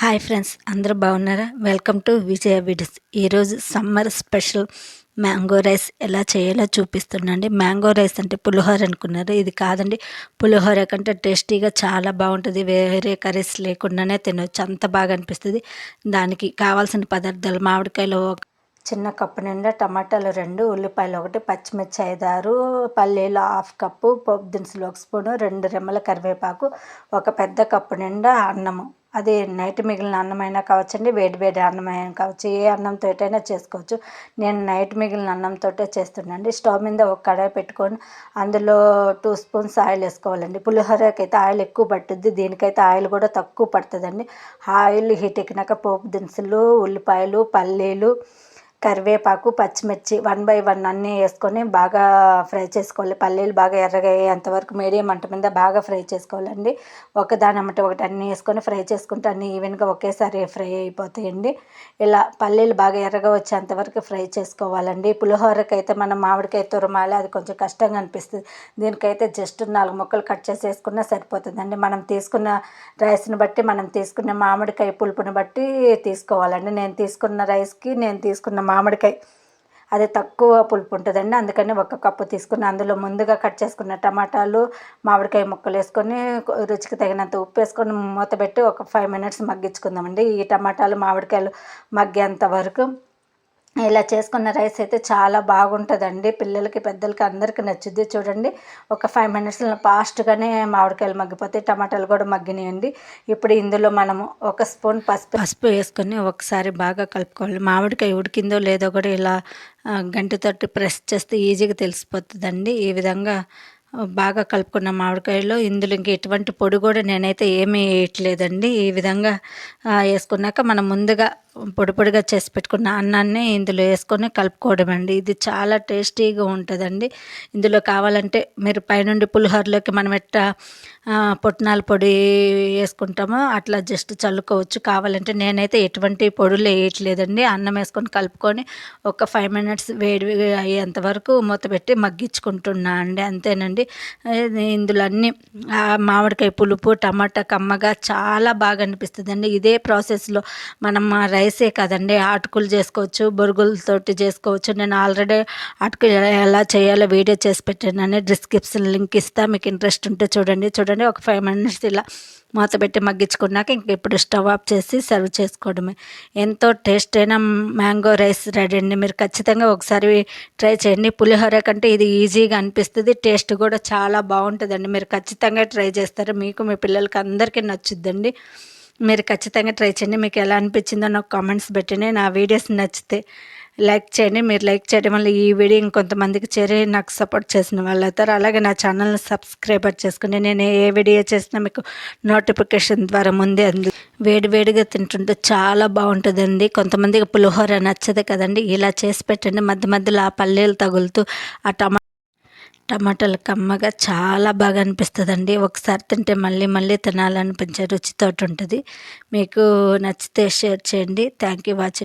Hi friends, అందరూ బాగున్నారా? Welcome to Vijaya videos. ఈరోజు సమ్మర్ స్పెషల్ మ్యాంగో రైస్ ఎలా చేయాలో చూపిస్తున్నాండి. మ్యాంగో రైస్ అంటే పులిహోర అనుకున్నారు, ఇది కాదండి. పులిహోర కంటే టేస్టీగా చాలా బాగుంటుంది. వేరే కర్రీస్ లేకుండానే తినవచ్చు, అంత బాగా అనిపిస్తుంది. దానికి కావాల్సిన పదార్థాలు: మామిడికాయలు చిన్న కప్పు నిండా, టమాటాలు 2, ఉల్లిపాయలు 1, పచ్చిమిర్చి 5, 6, పల్లీలు 1/2 కప్పు, పోపు దినుసులు 1 స్పూను, 2 రెమ్మల కరివేపాకు, ఒక పెద్ద కప్పు నిండా అన్నము. అది నైట్ మిగిలిన అన్నమైనా కావచ్చండి, వేడి వేడి అన్నమైనా కావచ్చు, ఏ అన్నంతో అయినా చేసుకోవచ్చు. నేను నైట్ మిగిలిన అన్నంతో చేస్తున్నాండి. స్టవ్ మీద ఒక కడాయి పెట్టుకొని అందులో 2 స్పూన్స్ ఆయిల్ వేసుకోవాలండి. పులిహోరకి అయితే ఆయిల్ ఎక్కువ పట్టుద్ది, దీనికైతే ఆయిల్ కూడా తక్కువ పడుతుందండి. ఆయిల్ హీట్ ఎక్కినాక పోపు దినుసులు, ఉల్లిపాయలు, పల్లీలు, కరివేపాకు, పచ్చిమిర్చి 1 బై 1 అన్నీ వేసుకొని బాగా ఫ్రై చేసుకోవాలి. పల్లీలు బాగా ఎర్రగా అయ్యేంతవరకు మీడియం మంట మీద బాగా ఫ్రై చేసుకోవాలండి. ఒకదాని అమ్మట ఒకటి అన్నీ వేసుకొని ఫ్రై చేసుకుంటే అన్నీ ఈవెన్గా ఒకేసారి ఫ్రై అయిపోతాయండి. ఇలా పల్లీలు బాగా ఎర్రగా వచ్చేంతవరకు ఫ్రై చేసుకోవాలండి. పులిహోరకి అయితే మనం మామిడికాయ తురమాలి, అది కొంచెం కష్టంగా అనిపిస్తుంది. దీనికైతే జస్ట్ 4 ముక్కలు కట్ చేసి వేసుకున్నా సరిపోతుందండి. మనం తీసుకున్న రైస్ని బట్టి, మనం తీసుకున్న మామిడికాయ పులుపుని బట్టి తీసుకోవాలండి. నేను తీసుకున్న రైస్కి నేను తీసుకున్న మామిడికాయ అది తక్కువ పులుపు ఉంటుందండి, అందుకని 1 కప్పు తీసుకుని అందులో ముందుగా కట్ చేసుకున్న టమాటాలు, మామిడికాయ ముక్కలు వేసుకొని రుచికి తగినంత ఉప్పు వేసుకొని మూత పెట్టి ఒక 5 మినిట్స్ మగ్గించుకుందామండి. ఈ టమాటాలు, మామిడికాయలు మగ్గేంత వరకు. ఇలా చేసుకున్న రైస్ అయితే చాలా బాగుంటుందండి. పిల్లలకి, పెద్దలకి అందరికీ నచ్చుద్ది. చూడండి, ఒక 5 మినిట్స్లో ఫాస్ట్గానే మామిడికాయలు మగ్గిపోతాయి, టమాటాలు కూడా మగ్గినాయండి. ఇప్పుడు ఇందులో మనము 1 స్పూన్ పసుపు వేసుకొని ఒకసారి బాగా కలుపుకోవాలి. మామిడికాయ ఉడికిందో లేదో కూడా ఇలా గంటెతోటి ప్రెస్ చేస్తే ఈజీగా తెలిసిపోతుందండి. ఈ విధంగా బాగా కలుపుకున్న మామిడికాయలో ఇందులో ఇంక ఎటువంటి పొడి కూడా నేనైతే ఏమీ వేయట్లేదండి. ఈ విధంగా వేసుకున్నాక మనం ముందుగా పొడిగా చేసి పెట్టుకున్న అన్నాన్ని ఇందులో వేసుకొని కలుపుకోవడం అండి. ఇది చాలా టేస్టీగా ఉంటుందండి. ఇందులో కావాలంటే మీరు పైనుండి పులిహోరలోకి మనం ఎట్టా పుట్నాల పొడి వేసుకుంటామో అట్లా జస్ట్ చల్లుకోవచ్చు. కావాలంటే నేనైతే ఎటువంటి పొడులు వేయట్లేదండి. అన్నం వేసుకొని కలుపుకొని ఒక 5 మినిట్స్ వేడి అయ్యేంత వరకు మూత పెట్టి మగ్గించుకుంటున్నా అండి, అంతేనండి. ఇందులో అన్నీ మామిడికాయ పులుపు, టమాటా కమ్మగా చాలా బాగా అనిపిస్తుందండి. ఇదే ప్రాసెస్లో మనం రైసే కదండి, అటుకులు చేసుకోవచ్చు, బొరుగులతోటి చేసుకోవచ్చు. నేను ఆల్రెడీ అటుకులు ఎలా చేయాలో వీడియో చేసి పెట్టానని డిస్క్రిప్షన్ లింక్ ఇస్తా, మీకు ఇంట్రెస్ట్ ఉంటే చూడండి. ఒక 5 మినిట్స్ ఇలా మూత పెట్టి మగ్గించుకున్నాక ఇంక ఇప్పుడు స్టవ్ ఆఫ్ చేసి సర్వ్ చేసుకోవడమే. ఎంతో టేస్ట్ అయిన మ్యాంగో రైస్ రెడీ అండి. మీరు ఖచ్చితంగా ఒకసారి ట్రై చేయండి. పులిహోర కంటే ఇది ఈజీగా అనిపిస్తుంది, టేస్ట్ కూడా చాలా బాగుంటుందండి. మీరు ఖచ్చితంగా ట్రై చేస్తారు, మీకు మీ పిల్లలకి అందరికీ నచ్చుద్దండి. మీరు ఖచ్చితంగా ట్రై చేయండి. మీకు ఎలా అనిపించిందో నాకు కామెంట్స్ పెట్టండి. నా వీడియోస్ నచ్చితే లైక్ చేయండి. మీరు లైక్ చేయడం వల్ల ఈ వీడియో ఇంకొంతమందికి చేరి నాకు సపోర్ట్ చేసిన వాళ్ళు అవుతారు. అలాగే నా ఛానల్ని సబ్స్క్రైబర్ చేసుకోండి. నేను ఏ వీడియో చేసినా మీకు నోటిఫికేషన్ ద్వారా ముందే వేడివేడిగా తింటుంటే చాలా బాగుంటుందండి. కొంతమందికి పులిహోర నచ్చదు కదండి, ఇలా చేసి పెట్టండి. మధ్య మధ్యలో ఆ పల్లీలు తగులుతూ ఆ టమాటాలు కమ్మగా చాలా బాగా అనిపిస్తుందండి. ఒకసారి తింటే మళ్ళీ మళ్ళీ తినాలనిపించే రుచితోటి ఉంటుంది. మీకు నచ్చితే షేర్ చేయండి. Thank you watching.